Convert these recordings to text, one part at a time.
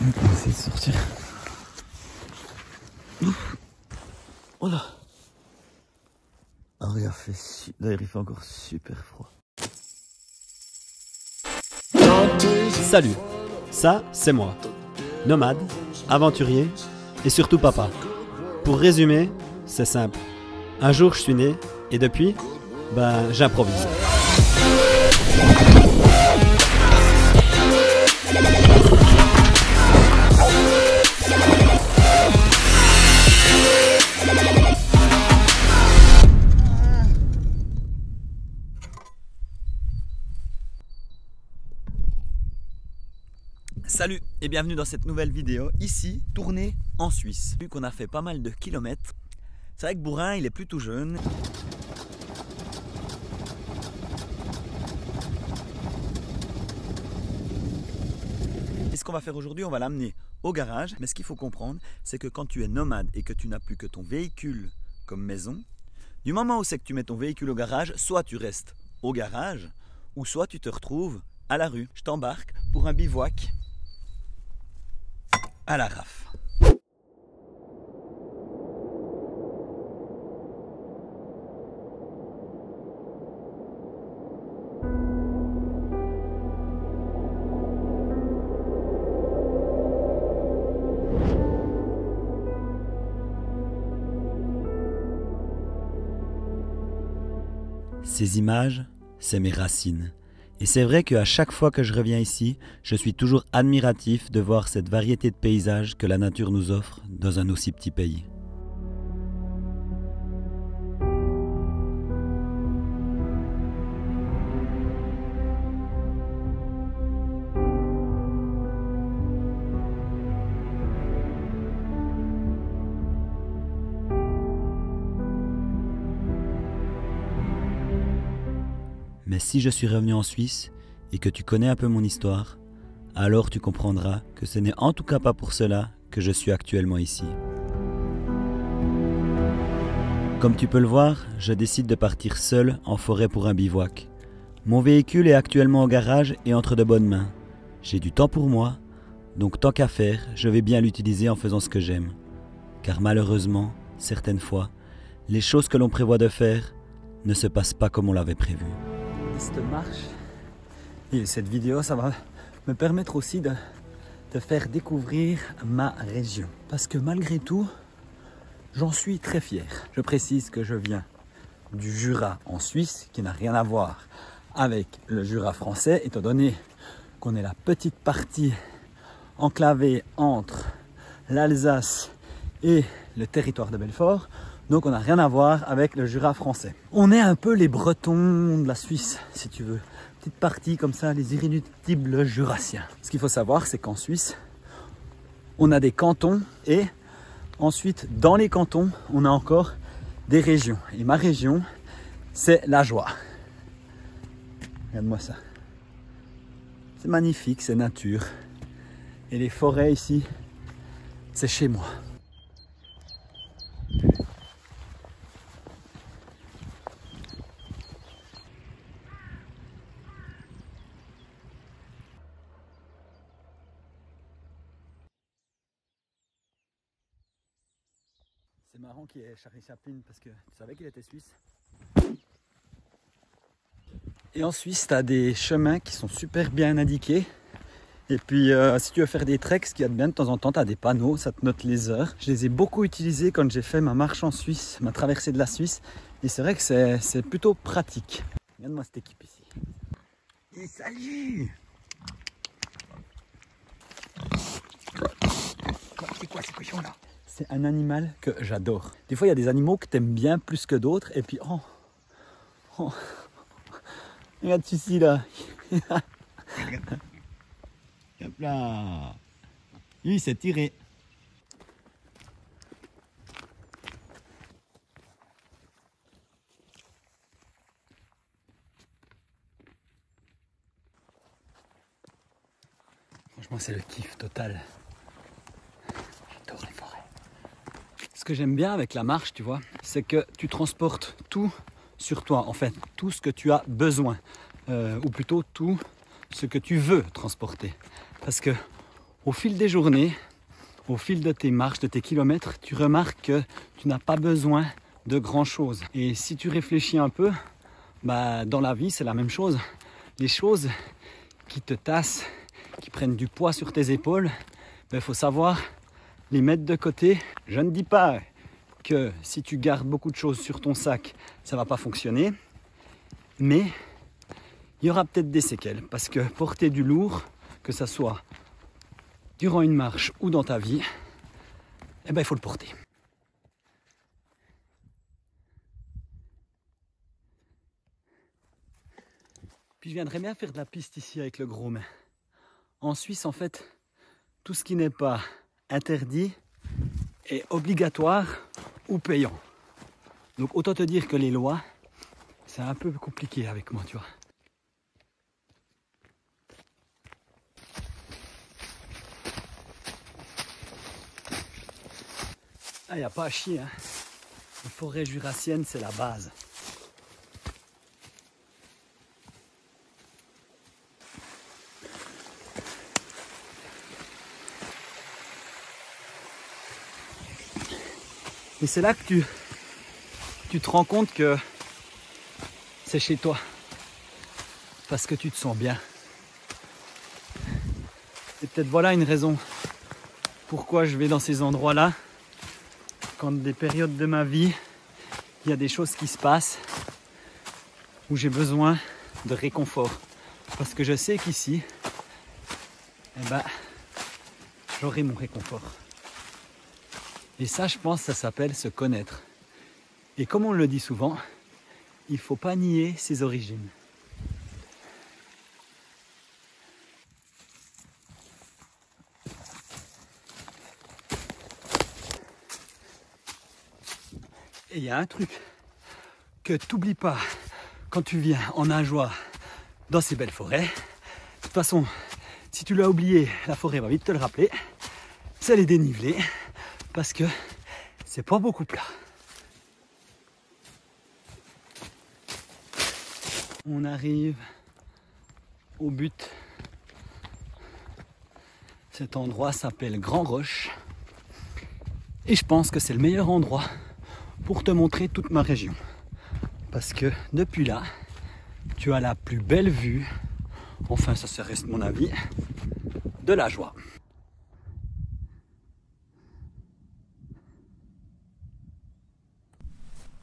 On va essayer de sortir. Oh là. Ah regarde, d'ailleurs il fait encore super froid. Salut, ça c'est moi. Nomade, aventurier et surtout papa. Pour résumer, c'est simple. Un jour je suis né et depuis, j'improvise. Salut et bienvenue dans cette nouvelle vidéo, ici tournée en Suisse. Vu qu'on a fait pas mal de kilomètres, c'est vrai que Bourrin il est plus tout jeune. Et ce qu'on va faire aujourd'hui, on va l'amener au garage. Mais ce qu'il faut comprendre, c'est que quand tu es nomade et que tu n'as plus que ton véhicule comme maison, du moment où c'est que tu mets ton véhicule au garage, soit tu restes au garage, ou soit tu te retrouves à la rue. Je t'embarque pour un bivouac à la RAF. Ces images, c'est mes racines. Et c'est vrai qu'à chaque fois que je reviens ici, je suis toujours admiratif de voir cette variété de paysages que la nature nous offre dans un aussi petit pays. Mais si je suis revenu en Suisse et que tu connais un peu mon histoire, alors tu comprendras que ce n'est en tout cas pas pour cela que je suis actuellement ici. Comme tu peux le voir, je décide de partir seul en forêt pour un bivouac. Mon véhicule est actuellement au garage et entre de bonnes mains. J'ai du temps pour moi, donc tant qu'à faire, je vais bien l'utiliser en faisant ce que j'aime. Car malheureusement, certaines fois, les choses que l'on prévoit de faire ne se passent pas comme on l'avait prévu. Cette marche et cette vidéo, ça va me permettre aussi de te faire découvrir ma région. Parce que malgré tout, j'en suis très fier. Je précise que je viens du Jura en Suisse, qui n'a rien à voir avec le Jura français, étant donné qu'on est la petite partie enclavée entre l'Alsace et le territoire de Belfort. Donc on n'a rien à voir avec le Jura français. On est un peu les Bretons de la Suisse, si tu veux. Petite partie comme ça, les irréductibles jurassiens. Ce qu'il faut savoir, c'est qu'en Suisse, on a des cantons et ensuite, dans les cantons, on a encore des régions. Et ma région, c'est la Joie. Regarde-moi ça. C'est magnifique, c'est nature. Et les forêts ici, c'est chez moi. C'est marrant qu'il y ait Charlie Chaplin parce que tu savais qu'il était suisse. Et en Suisse, tu as des chemins qui sont super bien indiqués. Et puis, si tu veux faire des treks, ce qu'il y a de bien de temps en temps, tu as des panneaux, ça te note les heures. Je les ai beaucoup utilisés quand j'ai fait ma marche en Suisse, ma traversée de la Suisse. Et c'est vrai que c'est plutôt pratique. Regarde-moi cette équipe ici. Et salut! C'est quoi ces cochons là? C'est un animal que j'adore. Des fois, il y a des animaux que tu aimes bien plus que d'autres. Et puis, regarde celui-ci là. Hop là. Lui, il s'est tiré. Franchement, c'est le kiff total. J'adore les forêts. Ce que j'aime bien avec la marche, tu vois, c'est que tu transportes tout sur toi, en fait, tout ce que tu as besoin, ou plutôt tout ce que tu veux transporter. Parce que au fil des journées, au fil de tes marches, de tes kilomètres, tu remarques que tu n'as pas besoin de grand chose. Et si tu réfléchis un peu, dans la vie c'est la même chose. Les choses qui te tassent, qui prennent du poids sur tes épaules, il faut savoir les mettre de côté. Je ne dis pas que si tu gardes beaucoup de choses sur ton sac, ça ne va pas fonctionner, mais il y aura peut-être des séquelles, parce que porter du lourd, que ça soit durant une marche ou dans ta vie, il faut le porter. Puis je viendrais bien faire de la piste ici avec le gros, mais en Suisse, en fait, tout ce qui n'est pas interdit est obligatoire ou payant. Donc autant te dire que les lois, c'est un peu compliqué avec moi, tu vois. Ah, il n'y a pas à chier, hein. La forêt jurassienne, c'est la base. Et c'est là que tu te rends compte que c'est chez toi. Parce que tu te sens bien. Et peut-être voilà une raison pourquoi je vais dans ces endroits-là. Quand des périodes de ma vie, il y a des choses qui se passent où j'ai besoin de réconfort. Parce que je sais qu'ici, j'aurai mon réconfort. Et ça, je pense, ça s'appelle se connaître. Et comme on le dit souvent, il ne faut pas nier ses origines. Et il y a un truc que tu n'oublies pas quand tu viens en nageoire dans ces belles forêts. De toute façon, si tu l'as oublié, la forêt va vite te le rappeler. C'est les dénivelés. Parce que c'est pas beaucoup plat. On arrive au but. Cet endroit s'appelle Grand Roche. Et je pense que c'est le meilleur endroit pour te montrer toute ma région. Parce que depuis là, tu as la plus belle vue, enfin ça reste mon avis, de la Joie.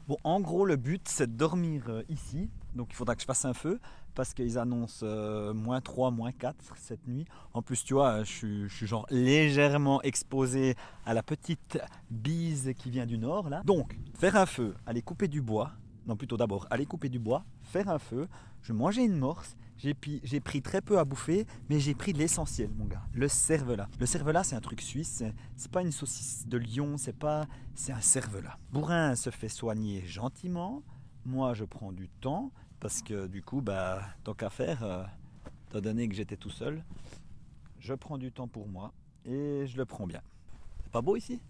Bon, en gros, le but, c'est de dormir ici. Donc, il faudra que je fasse un feu parce qu'ils annoncent -3, -4 cette nuit. En plus, tu vois, je suis genre légèrement exposé à la petite bise qui vient du nord, là. Donc, faire un feu, aller couper du bois. Non, plutôt d'abord, aller couper du bois, faire un feu. Je mangeais une morse. J'ai pris très peu à bouffer, mais j'ai pris l'essentiel, mon gars. Le cervelas. Le cervelas, c'est un truc suisse. C'est pas une saucisse de lion, c'est un cervelas. Bourrin se fait soigner gentiment. Moi, je prends du temps parce que du coup, tant qu'à faire, étant donné que j'étais tout seul, je prends du temps pour moi et je le prends bien. C'est pas beau ici ?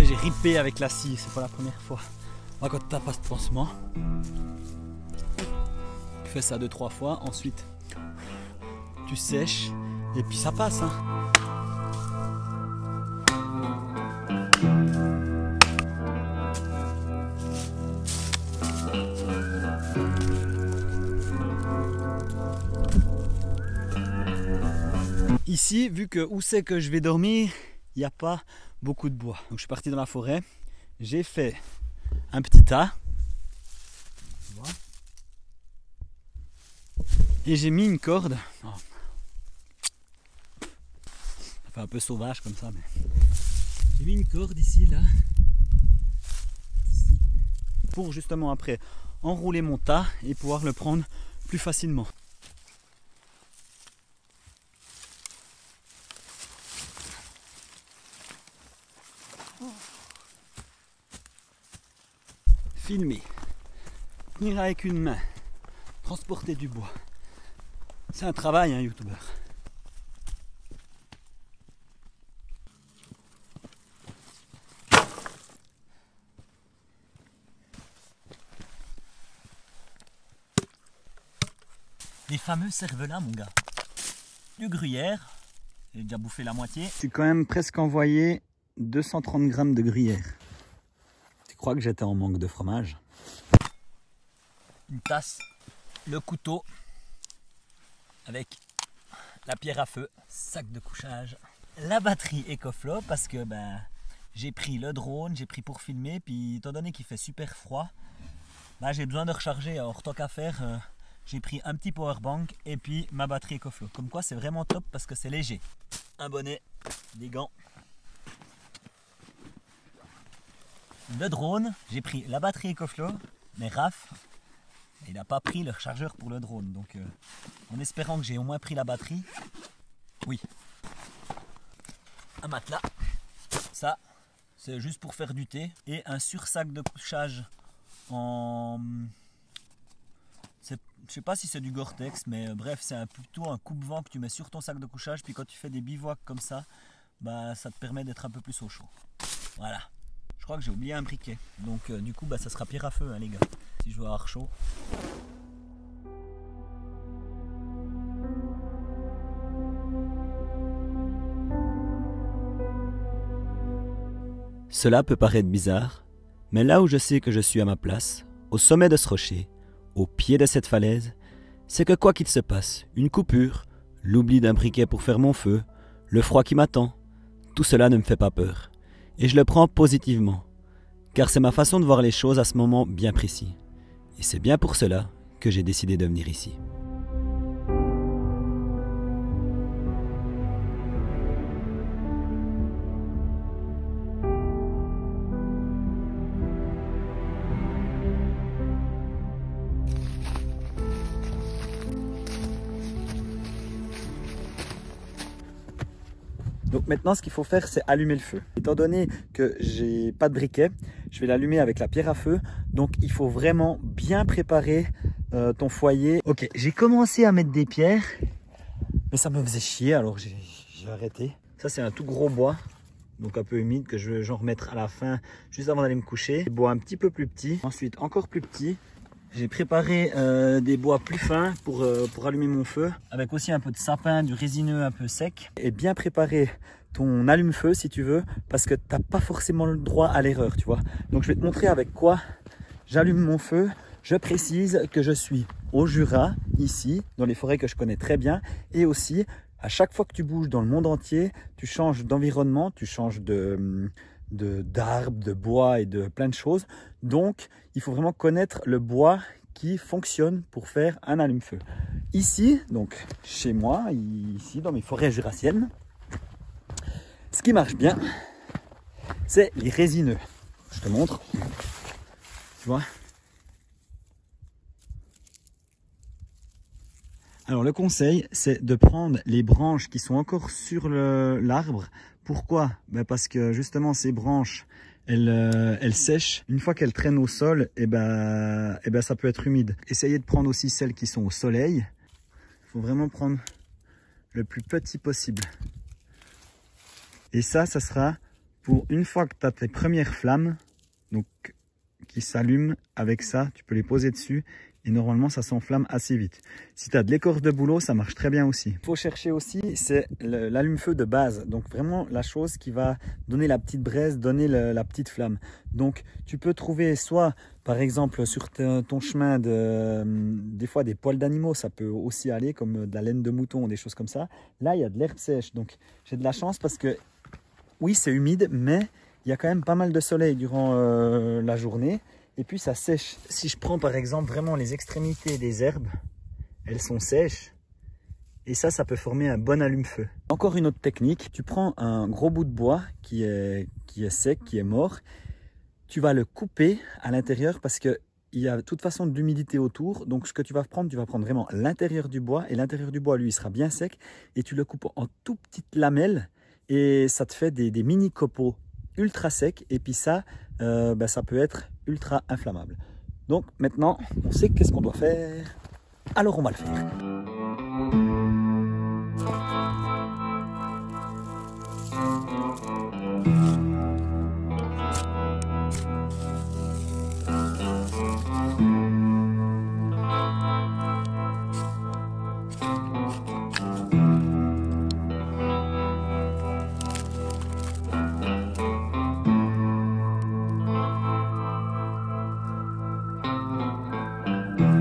J'ai ripé avec la scie, c'est pas la première fois. Moi, quand t'as pas de pansement, tu fais ça 2-3 fois, ensuite tu sèches et puis ça passe. Hein. Ici, vu que où c'est que je vais dormir, il n'y a pas beaucoup de bois. Donc je suis parti dans la forêt, j'ai fait un petit tas et j'ai mis une corde Enfin un peu sauvage comme ça, mais j'ai mis une corde ici, là, ici, pour justement après enrouler mon tas et pouvoir le prendre plus facilement. Filmer, tenir avec une main, transporter du bois, c'est un travail, un youtubeur. Les fameux cervelas, mon gars. Du gruyère, j'ai déjà bouffé la moitié. J'ai quand même presque envoyé 230 grammes de gruyère. Tu crois que j'étais en manque de fromage? Une tasse, le couteau, avec la pierre à feu, sac de couchage, la batterie EcoFlow parce que j'ai pris le drone, j'ai pris pour filmer, puis étant donné qu'il fait super froid, j'ai besoin de recharger. Alors tant qu'à faire, j'ai pris un petit powerbank et puis ma batterie EcoFlow. Comme quoi c'est vraiment top parce que c'est léger. Un bonnet, des gants. Le drone, j'ai pris la batterie EcoFlow, mais Raph, il n'a pas pris le rechargeur pour le drone. Donc en espérant que j'ai au moins pris la batterie, oui. Un matelas, ça c'est juste pour faire du thé. Et un sursac de couchage en... Je sais pas si c'est du Gore-Tex, mais bref, c'est plutôt un coupe-vent que tu mets sur ton sac de couchage. Puis quand tu fais des bivouacs comme ça, ça te permet d'être un peu plus au chaud. Voilà. Je crois que j'ai oublié un briquet. Donc du coup, ça sera pierre à feu, hein, les gars. Si je veux avoir chaud. Cela peut paraître bizarre, mais là où je sais que je suis à ma place, au sommet de ce rocher, au pied de cette falaise, c'est que quoi qu'il se passe, une coupure, l'oubli d'un briquet pour faire mon feu, le froid qui m'attend, tout cela ne me fait pas peur. Et je le prends positivement, car c'est ma façon de voir les choses à ce moment bien précis. Et c'est bien pour cela que j'ai décidé de venir ici. Donc maintenant, ce qu'il faut faire, c'est allumer le feu. Étant donné que j'ai pas de briquet, je vais l'allumer avec la pierre à feu. Donc il faut vraiment bien préparer ton foyer. Ok, j'ai commencé à mettre des pierres, mais ça me faisait chier, alors j'ai arrêté. Ça, c'est un tout gros bois, donc un peu humide, que je vais en remettre à la fin, juste avant d'aller me coucher. Des bois un petit peu plus petits, ensuite encore plus petits. J'ai préparé des bois plus fins pour allumer mon feu, avec aussi un peu de sapin, du résineux un peu sec. Et bien préparer ton allume-feu si tu veux, parce que tu n'as pas forcément le droit à l'erreur, tu vois. Donc je vais te montrer avec quoi j'allume mon feu. Je précise que je suis au Jura, ici, dans les forêts que je connais très bien. Et aussi, à chaque fois que tu bouges dans le monde entier, tu changes d'environnement, tu changes d'arbres, de bois et de plein de choses. Donc, il faut vraiment connaître le bois qui fonctionne pour faire un allume-feu. Ici, donc chez moi, ici dans mes forêts jurassiennes, ce qui marche bien, c'est les résineux. Je te montre. Tu vois ? Alors le conseil, c'est de prendre les branches qui sont encore sur l'arbre. Pourquoi? Parce que justement ces branches, elles sèchent. Une fois qu'elles traînent au sol, ça peut être humide. Essayez de prendre aussi celles qui sont au soleil. Il faut vraiment prendre le plus petit possible. Et ça sera pour une fois que tu as tes premières flammes, donc qui s'allument avec ça, tu peux les poser dessus. Et normalement, ça s'enflamme assez vite. Si tu as de l'écorce de bouleau, ça marche très bien aussi. Il faut chercher aussi, c'est l'allume-feu de base. Donc vraiment la chose qui va donner la petite braise, donner la petite flamme. Donc tu peux trouver soit, par exemple, sur ton chemin, des fois des poils d'animaux, ça peut aussi aller, comme de la laine de mouton, des choses comme ça. Là, il y a de l'herbe sèche. Donc j'ai de la chance parce que, oui, c'est humide, mais il y a quand même pas mal de soleil durant la journée. Et puis ça sèche. Si je prends par exemple vraiment les extrémités des herbes, elles sont sèches. Et ça peut former un bon allume-feu. Encore une autre technique, tu prends un gros bout de bois qui est sec, qui est mort. Tu vas le couper à l'intérieur parce qu'il y a de toute façon de l'humidité autour. Donc ce que tu vas prendre vraiment l'intérieur du bois. Et l'intérieur du bois, lui, il sera bien sec. Et tu le coupes en tout petites lamelles. Et ça te fait des mini copeaux ultra secs. Et puis ça, ça peut être ultra inflammable. Donc maintenant, on sait qu'est-ce qu'on doit faire. Alors on va le faire.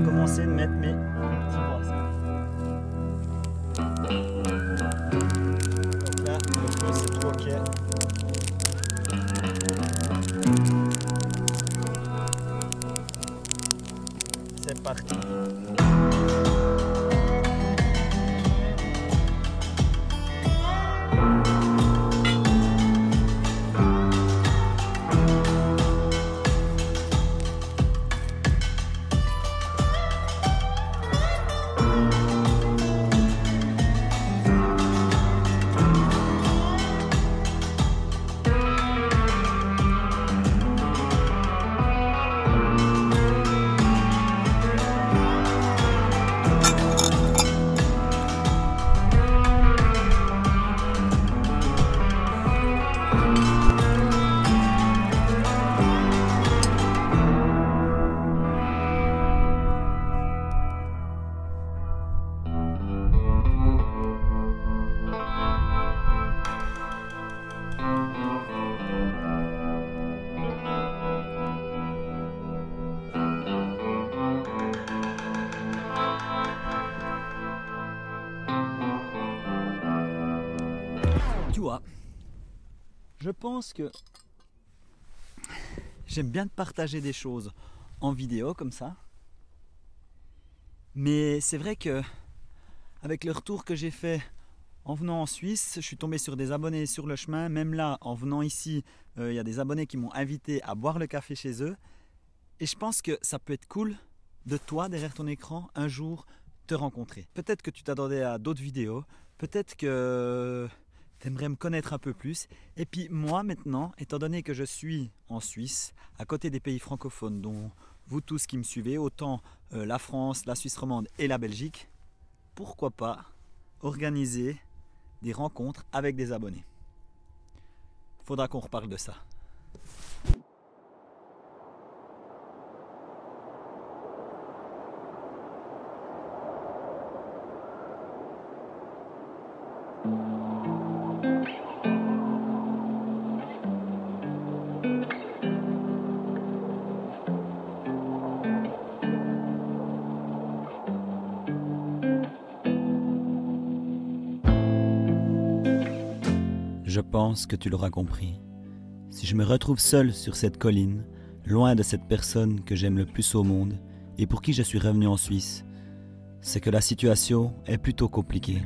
Commencer de mettre mes petits bois. Donc là, le feu c'est tout ok. C'est parti. Tu vois, je pense que j'aime bien partager des choses en vidéo comme ça. Mais c'est vrai que avec le retour que j'ai fait en venant en Suisse, je suis tombé sur des abonnés sur le chemin. Même là, en venant ici, il y a des abonnés qui m'ont invité à boire le café chez eux. Et je pense que ça peut être cool de toi, derrière ton écran, un jour te rencontrer. Peut-être que tu t'attendais à d'autres vidéos. Peut-être que tu aimerais me connaître un peu plus. Et puis moi maintenant, étant donné que je suis en Suisse, à côté des pays francophones, dont vous tous qui me suivez, autant la France, la Suisse romande et la Belgique, pourquoi pas organiser des rencontres avec des abonnés. Faudra qu'on reparle de ça. Je pense que tu l'auras compris. Si je me retrouve seul sur cette colline, loin de cette personne que j'aime le plus au monde et pour qui je suis revenu en Suisse, c'est que la situation est plutôt compliquée.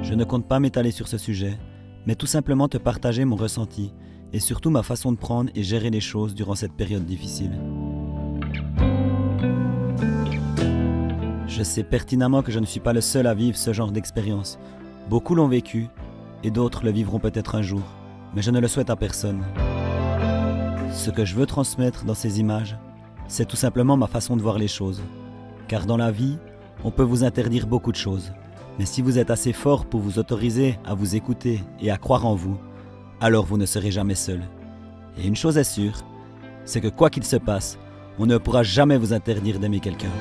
Je ne compte pas m'étaler sur ce sujet, mais tout simplement te partager mon ressenti et surtout ma façon de prendre et gérer les choses durant cette période difficile. Je sais pertinemment que je ne suis pas le seul à vivre ce genre d'expérience. Beaucoup l'ont vécu et d'autres le vivront peut-être un jour, mais je ne le souhaite à personne. Ce que je veux transmettre dans ces images, c'est tout simplement ma façon de voir les choses. Car dans la vie, on peut vous interdire beaucoup de choses. Mais si vous êtes assez fort pour vous autoriser à vous écouter et à croire en vous, alors vous ne serez jamais seul. Et une chose est sûre, c'est que quoi qu'il se passe, on ne pourra jamais vous interdire d'aimer quelqu'un.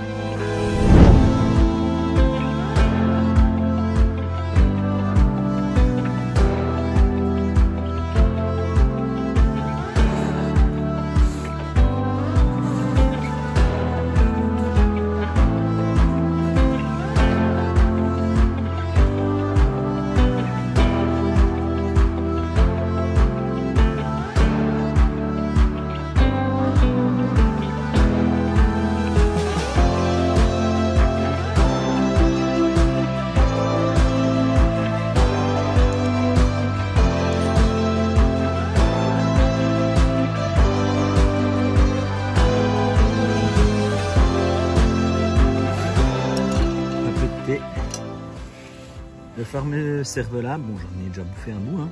fameux cervelas, bon j'en ai déjà bouffé un bout, hein,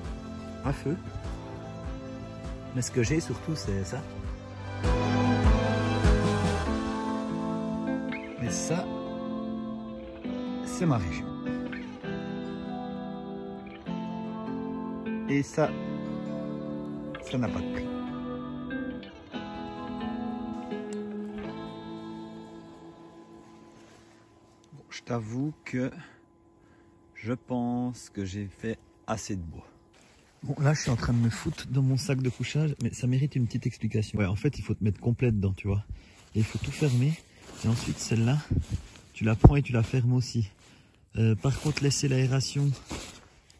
à feu. Mais ce que j'ai surtout c'est ça. Et ça, c'est ma région. Et ça n'a pas de prix. Bon, je t'avoue que je pense que j'ai fait assez de bois. Bon, là, je suis en train de me foutre dans mon sac de couchage, mais ça mérite une petite explication. Ouais, en fait, il faut te mettre complet dedans, tu vois. Et il faut tout fermer. Et ensuite, celle-là, tu la prends et tu la fermes aussi. Par contre, laisser l'aération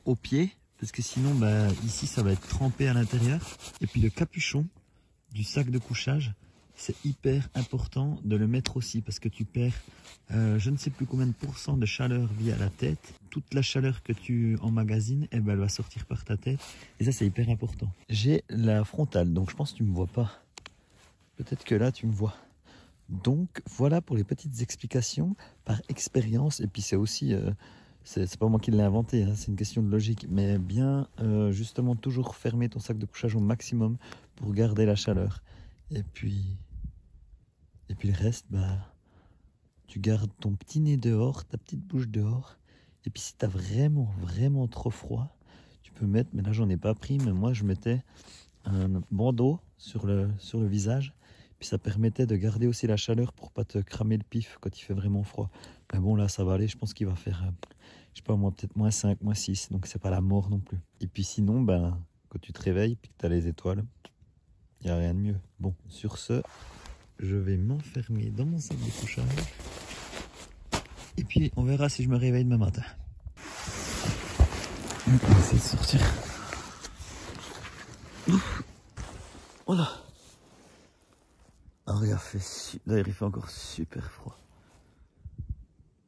au pied, parce que sinon, bah, ici, ça va être trempé à l'intérieur. Et puis, le capuchon du sac de couchage, c'est hyper important de le mettre aussi, parce que tu perds je ne sais plus combien de pourcents de chaleur via la tête. Toute la chaleur que tu emmagasines, eh ben, elle va sortir par ta tête. Et ça, c'est hyper important. J'ai la frontale, donc je pense que tu me vois pas. Peut-être que là, tu me vois. Donc, voilà pour les petites explications par expérience. Et puis, c'est aussi, c'est pas moi qui l'ai inventé, hein, c'est une question de logique. Mais bien, justement, toujours fermer ton sac de couchage au maximum pour garder la chaleur. Et puis le reste, bah, tu gardes ton petit nez dehors, ta petite bouche dehors. Et puis si tu as vraiment trop froid, tu peux mettre, mais là j'en ai pas pris, mais moi je mettais un bandeau sur le visage. Puis ça permettait de garder aussi la chaleur pour pas te cramer le pif quand il fait vraiment froid. Mais bon là ça va aller, je pense qu'il va faire, je sais pas moi, peut-être -5, -6, donc c'est pas la mort non plus. Et puis sinon, ben, quand tu te réveilles et que tu as les étoiles, il n'y a rien de mieux. Bon, sur ce, je vais m'enfermer dans mon sac de couchage. Et puis, on verra si je me réveille demain matin. On va essayer de sortir. Voilà. Alors, d'ailleurs, il fait encore super froid.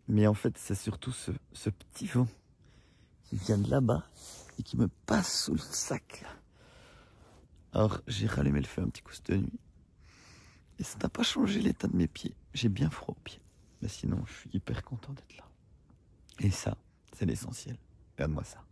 Mais en fait, c'est surtout ce petit vent qui vient de là-bas et qui me passe sous le sac. Alors, j'ai rallumé le feu un petit coup cette nuit. Et ça n'a pas changé l'état de mes pieds. J'ai bien froid aux pieds. Mais sinon, je suis hyper content d'être là. Et ça, c'est l'essentiel. Regarde-moi ça.